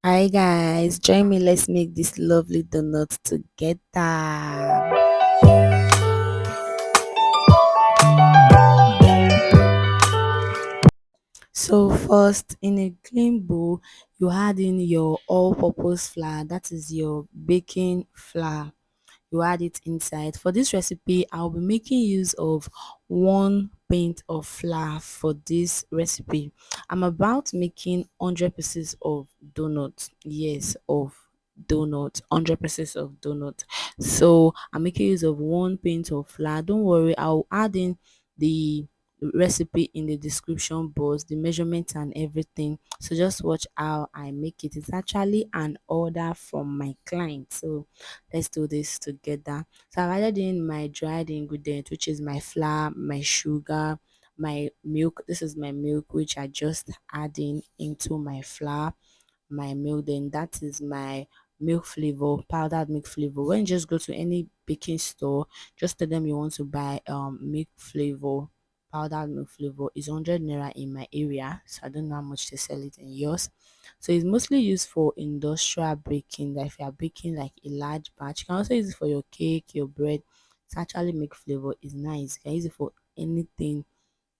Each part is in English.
Hi guys, join me. Let's make this lovely donut together. So first, in a clean bowl, you add in your all-purpose flour. That is your baking flour. You add it inside. For this recipe, I'll be making use of 1 pint of flour for this recipe. I'm about making 100 pieces of donut. Yes, of donut, 100 pieces of donut. So I'm making use of 1 pint of flour. Don't worry, I'll add in the recipe in the description box, the measurements and everything. So just watch how I make it. It's actually an order from my client. So let's do this together. So I've added in my dried ingredient, which is my flour, my sugar, my milk. This is my milk, which I just adding into my flour, my milk. Then that is my milk flavor, powdered milk flavor. When you just go to any baking store, just tell them you want to buy milk flavor. Powdered milk flavor is 100 naira in my area, so I don't know how much they sell it in yours. So it's mostly used for industrial baking. That if you are baking like a large batch, you can also use it for your cake, your bread. It's actually milk flavor is nice. You can use it for anything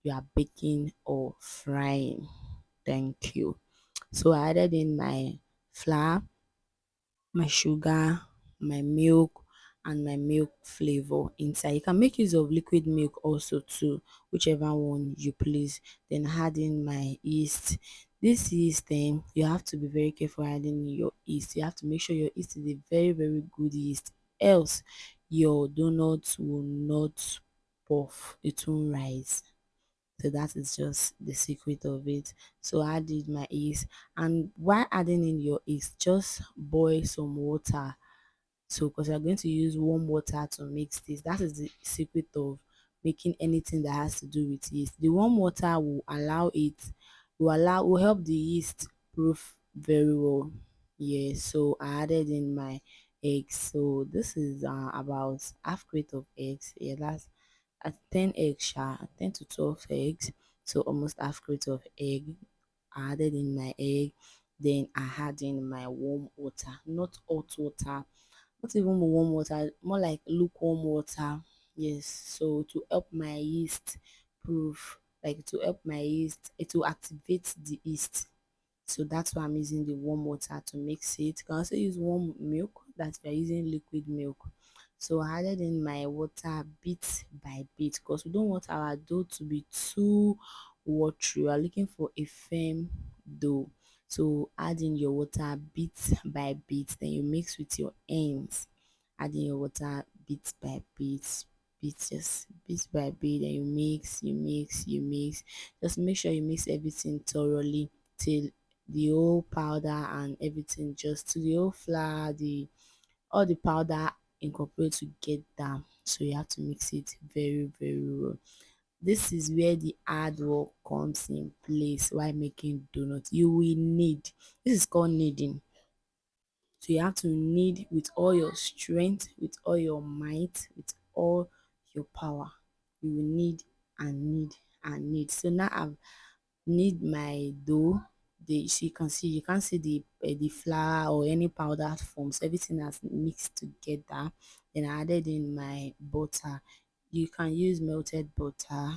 you are baking or frying. Thank you. So I added in my flour, my sugar, my milk, and my milk flavor inside. You can make use of liquid milk also too, whichever one you please. Then add in my yeast. This yeast then you have to be very careful adding in your yeast. You have to make sure your yeast is a very very good yeast, else your donuts will not puff, it won't rise. So that is just the secret of it. So I did my yeast, and while adding in your yeast, just boil some water. So because you're going to use warm water to mix this, that is the secret of making anything that has to do with yeast. The warm water will allow it, will help the yeast proof very well. Yeah, so I added in my eggs. So this is about half crate of eggs. Yeah, that's at 10 eggs, 10 to 12 eggs. So almost half crate of egg. I added in my egg. Then I had in my warm water, not hot water, not even warm water, more like lukewarm water. Yes, so to help my yeast proof, like to help my yeast, it will activate the yeast. So that's why I'm using the warm water to mix it. You can also use warm milk, that we are using liquid milk. So I added in my water bit by bit because we don't want our dough to be too watery. We are looking for a firm dough. So add in your water bit by bit, then you mix with your hands. Add in your water bit by bit, bit by bit, then you mix, you mix. Just make sure you mix everything thoroughly till the whole powder and everything, just to the whole flour, the all the powder incorporate together. So you have to mix it very very well. This is where the hard work comes in place while making donuts. You will need, this is called kneading. So you have to knead with all your strength, with all your might, with all your power. You will knead and knead and knead. So now I've knead my dough. The so you can't see the flour or any powdered forms. Everything has mixed together. Then I added in my butter. You can use melted butter.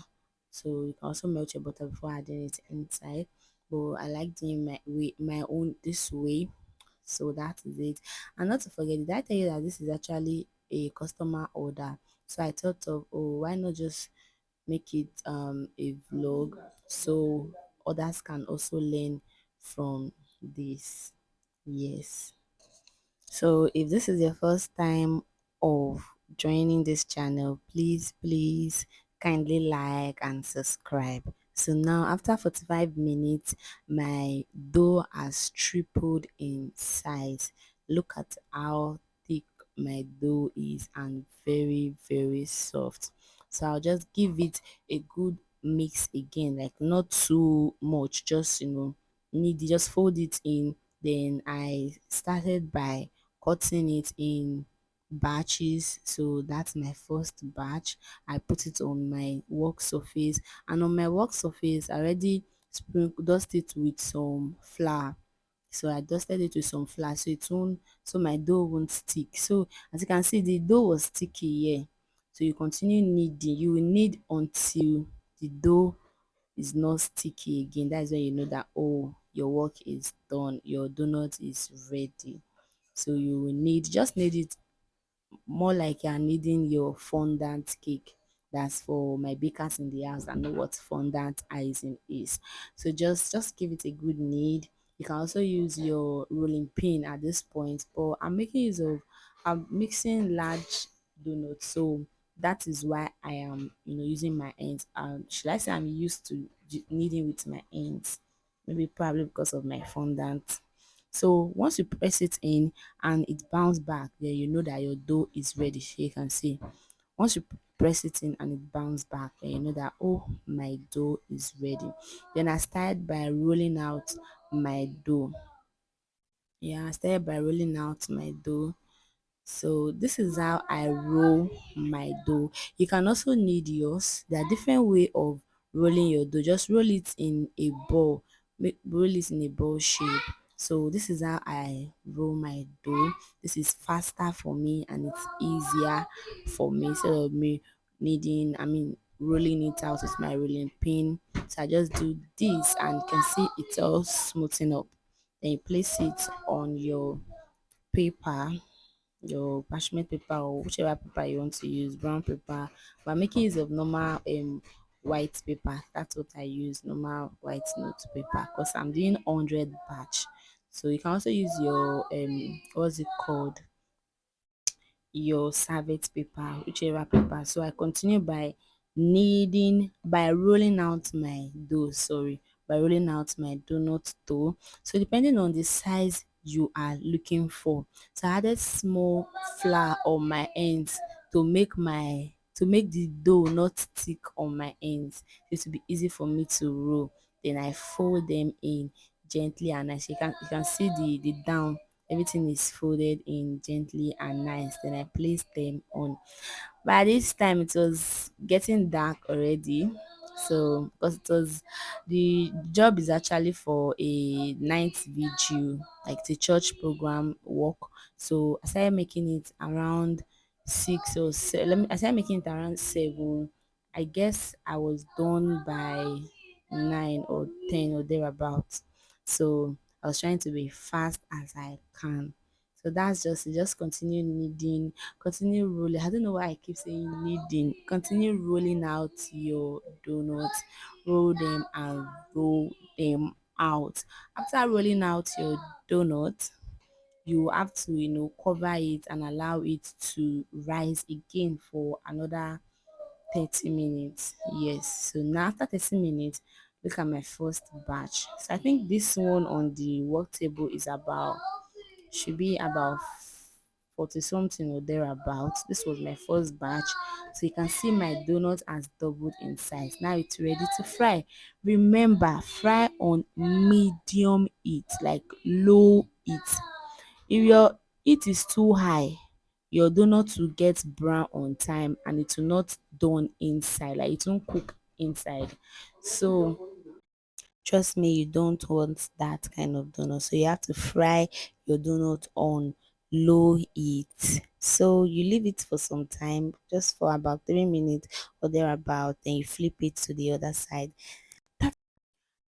So you can also melt your butter before adding it inside. But I like doing my own this way. So that is it. And not to forget, did I tell you that this is actually a customer order? So I thought of, oh, why not just make it a vlog so others can also learn from this. Yes. So if this is your first time of joining this channel, please kindly like and subscribe. So now after 45 minutes, my dough has tripled in size. Look at how thick my dough is and very very soft. So I'll just give it a good mix again, like not too much, just need just fold it in. Then I started by cutting it in batches. So that's my first batch. I put it on my work surface, and on my work surface I already dust it with some flour. So I dusted it with some flour so it won't so my dough won't stick. So as you can see, the dough was sticky here. So you continue kneading. You will knead until the dough is not sticky again. That's when you know that, oh, your work is done, your donut is ready. So you will knead, just knead it more like you're kneading your fondant cake. That's for my bakers in the house that know what fondant icing is. So just give it a good knead. You can also use your rolling pin at this point, but I'm mixing large donuts, so that is why I am using my hands. Should I say I'm used to kneading with my hands? Maybe probably because of my fondant. So once you press it in and it bounce back, then you know that your dough is ready. So you can see once you press it in and it bounce back, then you know that, oh, my dough is ready. Then I started by rolling out my dough. Yeah, I started by rolling out my dough. So this is how I roll my dough. You can also knead yours. There are different way of rolling your dough. Just roll it in a ball. Roll it in a ball shape. So this is how I roll my dough. This is faster for me and it's easier for me instead of me rolling it out with my rolling pin. So I just do this and you can see it's all smoothing up. Then you place it on your paper, your parchment paper or whichever paper you want to use, brown paper. But making use of normal white paper. That's what I use, normal white note paper, because I'm doing 100 batch. So you can also use your what's it called, your serviette paper, whichever paper. So I continue by by rolling out my dough, by rolling out my donut dough. So depending on the size you are looking for. So I added small flour on my ends to make the dough not stick on my ends. It will be easy for me to roll. Then I fold them in gently and nice. You can see the down, everything is folded in gently and nice. Then I place them on. By this time it was getting dark already. So because it was the job is actually for a night vigil, like the church program work. So I started making it around 6 or 7. I started making it around 7. I guess I was done by 9 or 10 or thereabouts. So I was trying to be fast as I can. So that's just it. Just continue kneading, continue rolling. I don't know why I keep saying kneading. Continue rolling out your donuts, roll them and roll them out. After rolling out your donut, you have to cover it and allow it to rise again for another 30 minutes. Yes, so now after 30 minutes, look at my first batch. So I think this one on the work table is about should be about 40 something or thereabouts. This was my first batch. So you can see my donut has doubled in size. Now it's ready to fry. Remember, fry on medium heat, like low heat. If your heat is too high, your donut will get brown on time and it will not done inside, like it won't cook inside. So trust me, you don't want that kind of donut. So you have to fry your donut on low heat. So you leave it for some time, just for about 3 minutes or thereabout, then you flip it to the other side.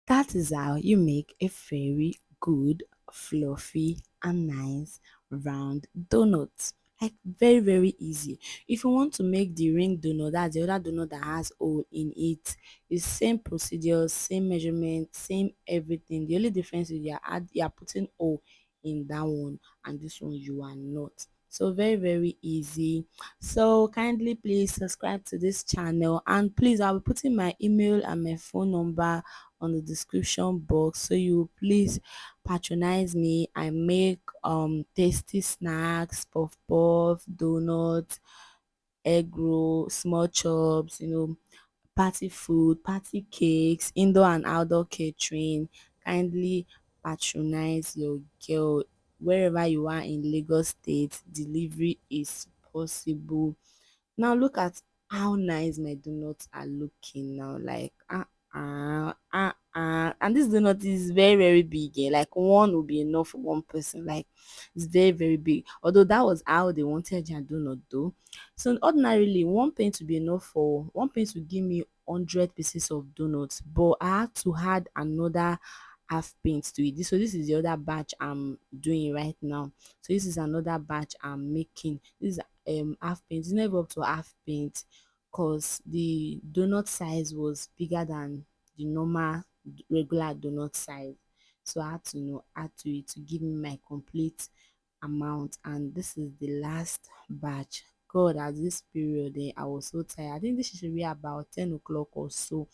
That is how you make a very good, fluffy, and nice round donut. Like very, very easy. If you want to make the ring donut, that's the other donut that has hole in it. It's same procedure, same measurement, same everything. The only difference is you are putting hole in that one, and this one you are not. So very, very easy. So kindly please subscribe to this channel, and please I'll be putting my email and my phone number on the description box, so you please patronize me. I make tasty snacks, puff puff, donuts, egg roll, small chops, party food, party cakes, indoor and outdoor catering. Kindly patronize your girl wherever you are in Lagos State. Delivery is possible. Now look at how nice my donuts are looking now. Like And this donut is very, very big. Like one will be enough for one person. Like it's very, very big. Although that was how they wanted their donut though. So ordinarily, one paint to be enough for one paint to give me 100 pieces of donuts, but I had to add another half paint to it. So this is the other batch I'm doing right now. So this is another batch I'm making. This is half paint. It's never up to half paint because the donut size was bigger than the normal regular donut size. So I had to add to it to give me my complete amount. And this is the last batch. God, at this period, I was so tired. I think this should be about 10 o'clock or so.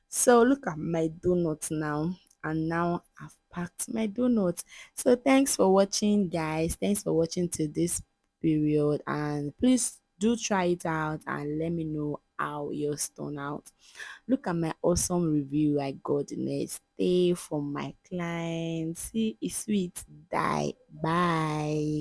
So look at my donuts now. And now I've packed my donuts. So thanks for watching, guys. Thanks for watching to this period. And please do try it out and let me know how yours turn out. Look at my awesome review I got the next day from my clients. See, it's sweet. Die. Bye.